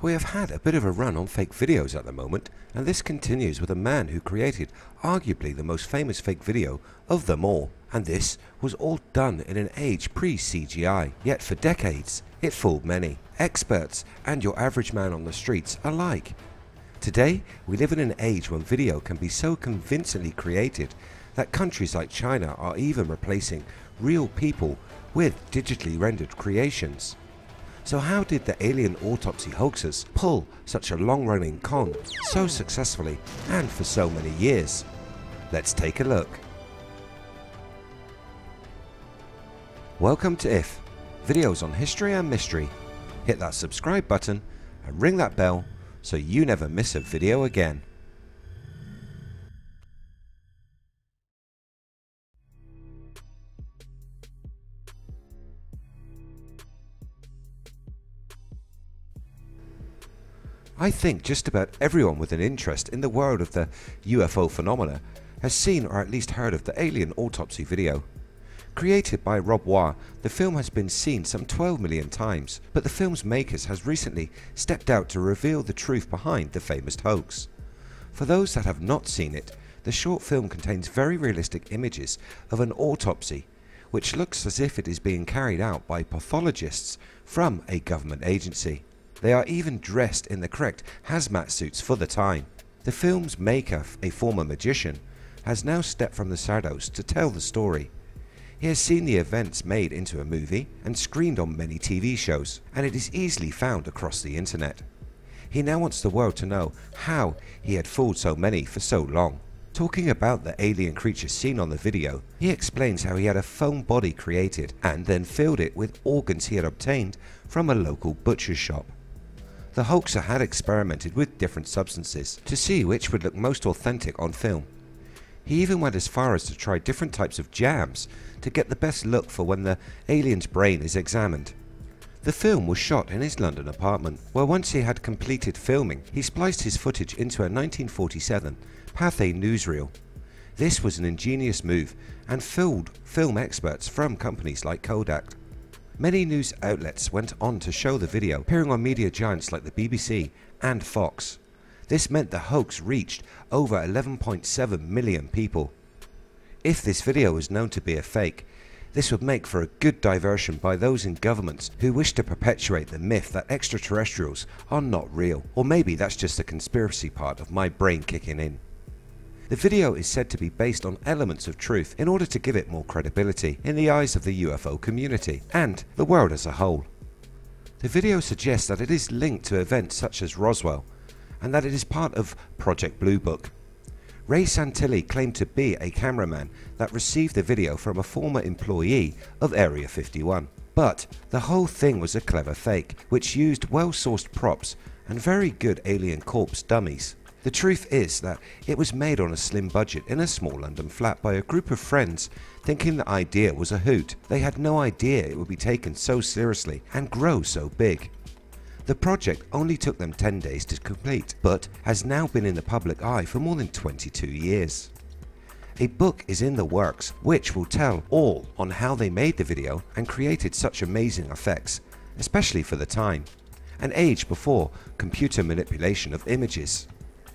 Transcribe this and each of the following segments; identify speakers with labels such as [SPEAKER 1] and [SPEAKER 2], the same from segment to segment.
[SPEAKER 1] We have had a bit of a run on fake videos at the moment, and this continues with a man who created arguably the most famous fake video of them all. And this was all done in an age pre-CGI, yet for decades it fooled many, experts and your average man on the streets alike. Today we live in an age when video can be so convincingly created that countries like China are even replacing real people with digitally rendered creations. So how did the alien autopsy hoaxers pull such a long-running con so successfully and for so many years? Let's take a look. Welcome to IF, videos on history and mystery. Hit that subscribe button and ring that bell so you never miss a video again. I think just about everyone with an interest in the world of the UFO phenomena has seen or at least heard of the alien autopsy video. Created by Rob Waugh, the film has been seen some 12 million times, but the film's makers has recently stepped out to reveal the truth behind the famous hoax. For those that have not seen it, the short film contains very realistic images of an autopsy, which looks as if it is being carried out by pathologists from a government agency. They are even dressed in the correct hazmat suits for the time. The film's maker, a former magician, has now stepped from the shadows to tell the story. He has seen the events made into a movie and screened on many TV shows, and it is easily found across the internet. He now wants the world to know how he had fooled so many for so long. Talking about the alien creature seen on the video, he explains how he had a foam body created and then filled it with organs he had obtained from a local butcher's shop. The hoaxer had experimented with different substances to see which would look most authentic on film. He even went as far as to try different types of jams to get the best look for when the alien's brain is examined. The film was shot in his London apartment, where once he had completed filming, he spliced his footage into a 1947 Pathé newsreel. This was an ingenious move and fooled film experts from companies like Kodak. Many news outlets went on to show the video, appearing on media giants like the BBC and Fox. This meant the hoax reached over 11.7 million people. If this video was known to be a fake, this would make for a good diversion by those in governments who wish to perpetuate the myth that extraterrestrials are not real. Or maybe that's just the conspiracy part of my brain kicking in. The video is said to be based on elements of truth in order to give it more credibility in the eyes of the UFO community and the world as a whole. The video suggests that it is linked to events such as Roswell and that it is part of Project Blue Book. Ray Santilli claimed to be a cameraman that received the video from a former employee of Area 51. But the whole thing was a clever fake which used well-sourced props and very good alien corpse dummies. The truth is that it was made on a slim budget in a small London flat by a group of friends thinking the idea was a hoot. They had no idea it would be taken so seriously and grow so big. The project only took them 10 days to complete, but has now been in the public eye for more than 22 years. A book is in the works which will tell all on how they made the video and created such amazing effects, especially for the time, an age before computer manipulation of images.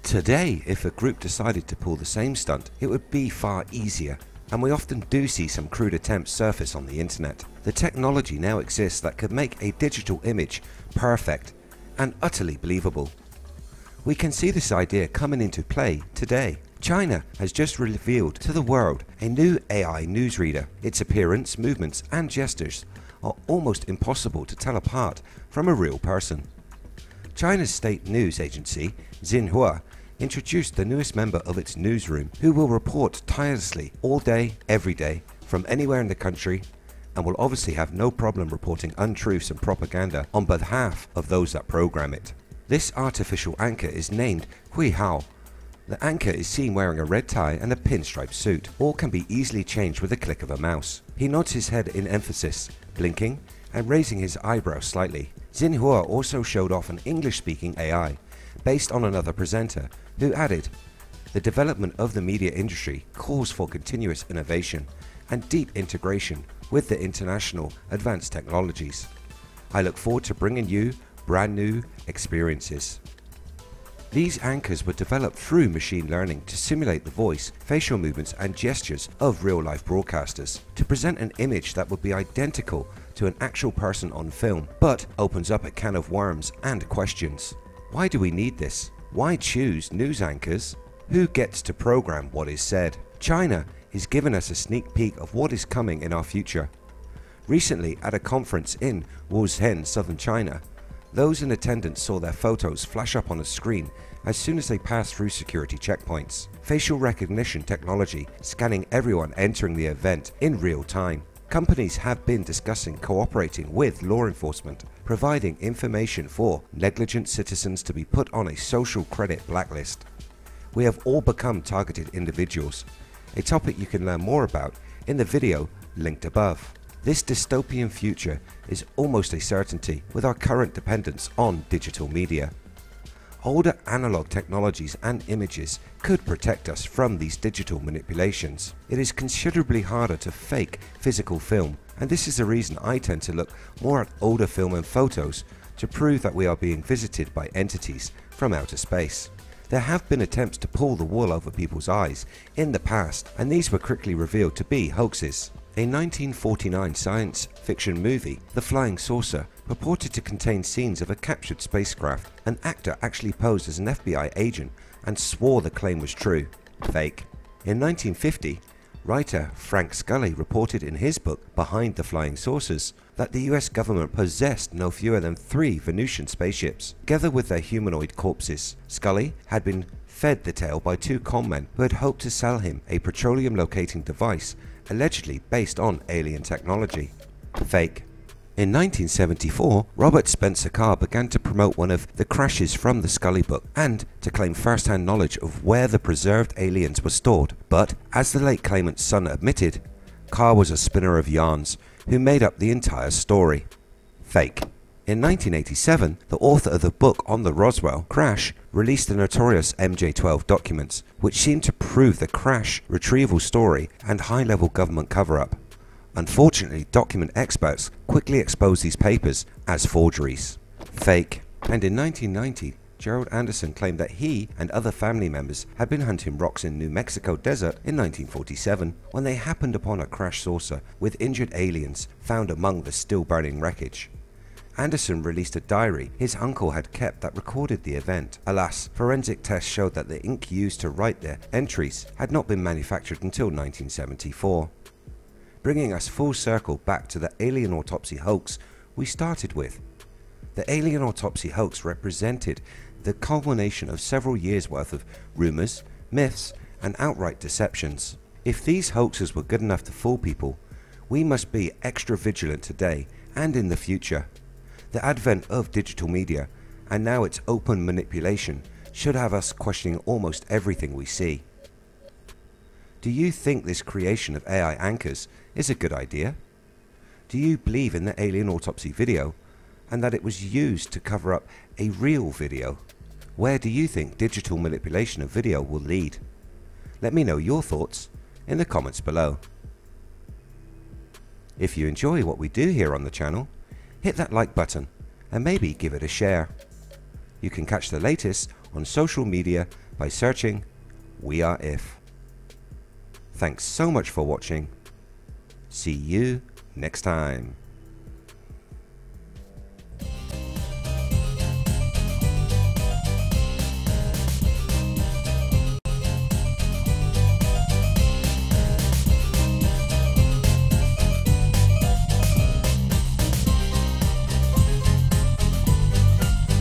[SPEAKER 1] Today, if a group decided to pull the same stunt, it would be far easier, and we often do see some crude attempts surface on the internet. The technology now exists that could make a digital image perfect and utterly believable. We can see this idea coming into play today. China has just revealed to the world a new AI newsreader. Its appearance, movements and gestures are almost impossible to tell apart from a real person. China's state news agency, Xinhua, introduced the newest member of its newsroom who will report tirelessly all day, every day, from anywhere in the country, and will obviously have no problem reporting untruths and propaganda on behalf of those that program it. This artificial anchor is named Hui Hao. The anchor is seen wearing a red tie and a pinstripe suit. All can be easily changed with a click of a mouse. He nods his head in emphasis, blinking and raising his eyebrows slightly. Xinhua also showed off an English-speaking AI based on another presenter who added, "The development of the media industry calls for continuous innovation and deep integration with the international advanced technologies. I look forward to bringing you brand new experiences. These anchors were developed through machine learning to simulate the voice, facial movements and gestures of real-life broadcasters to present an image that would be identical to an actual person on film, but opens up a can of worms and questions. Why do we need this? Why choose news anchors? Who gets to program what is said? China is giving us a sneak peek of what is coming in our future. Recently, at a conference in Wuhan, southern China, those in attendance saw their photos flash up on a screen as soon as they passed through security checkpoints. Facial recognition technology scanning everyone entering the event in real time. Companies have been discussing cooperating with law enforcement, providing information for negligent citizens to be put on a social credit blacklist. We have all become targeted individuals, a topic you can learn more about in the video linked above. This dystopian future is almost a certainty with our current dependence on digital media. Older analog technologies and images could protect us from these digital manipulations. It is considerably harder to fake physical film, and this is the reason I tend to look more at older film and photos to prove that we are being visited by entities from outer space. There have been attempts to pull the wool over people's eyes in the past, and these were quickly revealed to be hoaxes. A 1949 science fiction movie, The Flying Saucer, purported to contain scenes of a captured spacecraft. An actor actually posed as an FBI agent and swore the claim was true. Fake. In 1950, writer Frank Scully reported in his book Behind the Flying Saucers that the US government possessed no fewer than 3 Venusian spaceships, together with their humanoid corpses. Scully had been fed the tale by 2 conmen who had hoped to sell him a petroleum locating device allegedly based on alien technology. Fake. In 1974, Robert Spencer Carr began to promote one of the crashes from the Scully book and to claim first-hand knowledge of where the preserved aliens were stored. But, as the late claimant's son admitted, Carr was a spinner of yarns who made up the entire story. Fake. In 1987, the author of the book on the Roswell crash released the notorious MJ-12 documents, which seemed to prove the crash retrieval story and high-level government cover-up. Unfortunately, document experts quickly exposed these papers as forgeries. Fake. And in 1990, Gerald Anderson claimed that he and other family members had been hunting rocks in New Mexico desert in 1947 when they happened upon a crashed saucer with injured aliens found among the still-burning wreckage. Anderson released a diary his uncle had kept that recorded the event. Alas, forensic tests showed that the ink used to write their entries had not been manufactured until 1974. Bringing us full circle back to the alien autopsy hoax we started with. The alien autopsy hoax represented the culmination of several years' worth of rumors, myths, and outright deceptions. If these hoaxes were good enough to fool people, we must be extra vigilant today and in the future. The advent of digital media, and now its open manipulation, should have us questioning almost everything we see. Do you think this creation of AI anchors is a good idea? Do you believe in the alien autopsy video and that it was used to cover up a real video? Where do you think digital manipulation of video will lead? Let me know your thoughts in the comments below. If you enjoy what we do here on the channel, hit that like button and maybe give it a share. You can catch the latest on social media by searching weareif. Thanks so much for watching. See you next time.